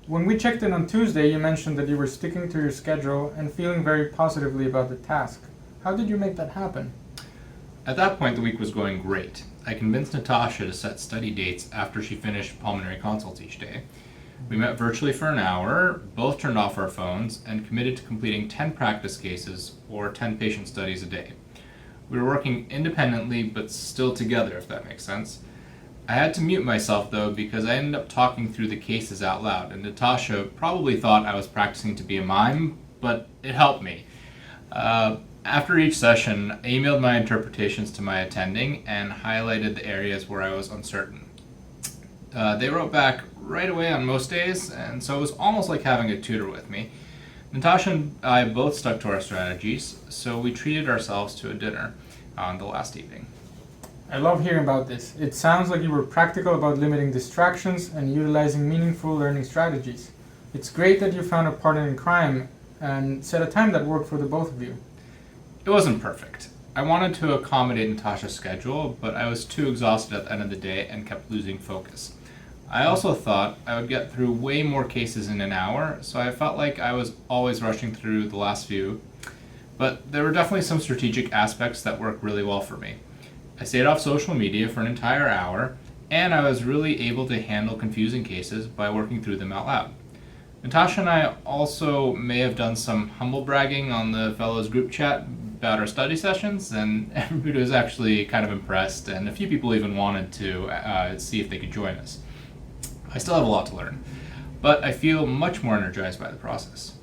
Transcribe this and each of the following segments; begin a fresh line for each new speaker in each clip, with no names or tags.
When we checked in on Tuesday, you mentioned that you were sticking to your schedule and feeling very positively about the task. How did you make that happen?
At that point, the week was going great. I convinced Natasha to set study dates after she finished pulmonary consults each day. We met virtually for an hour, both turned off our phones, and committed to completing 10 practice cases or 10 patient studies a day. We were working independently but still together, if that makes sense. I had to mute myself though because I ended up talking through the cases out loud, and Natasha probably thought I was practicing to be a mime, but it helped me. After each session, I emailed my interpretations to my attending and highlighted the areas where I was uncertain. They wrote back right away on most days, and so it was almost like having a tutor with me. Natasha and I both stuck to our strategies, so we treated ourselves to a dinner on the last evening.
I love hearing about this. It sounds like you were practical about limiting distractions and utilizing meaningful learning strategies. It's great that you found a partner in crime and set a time that worked for the both of you.
It wasn't perfect. I wanted to accommodate Natasha's schedule, but I was too exhausted at the end of the day and kept losing focus. I also thought I would get through way more cases in an hour, so I felt like I was always rushing through the last few. But there were definitely some strategic aspects that worked really well for me. I stayed off social media for an entire hour, and I was really able to handle confusing cases by working through them out loud. Natasha and I also may have done some humble bragging on the fellows group chat about our study sessions, and everybody was actually kind of impressed, and a few people even wanted to see if they could join us. I still have a lot to learn, but I feel much more energized by the process.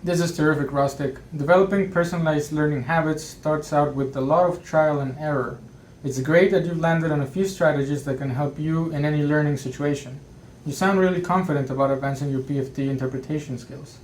This is terrific, Rustic. Developing personalized learning habits starts out with a lot of trial and error. It's great that you've landed on a few strategies that can help you in any learning situation. You sound really confident about advancing your PFT interpretation skills.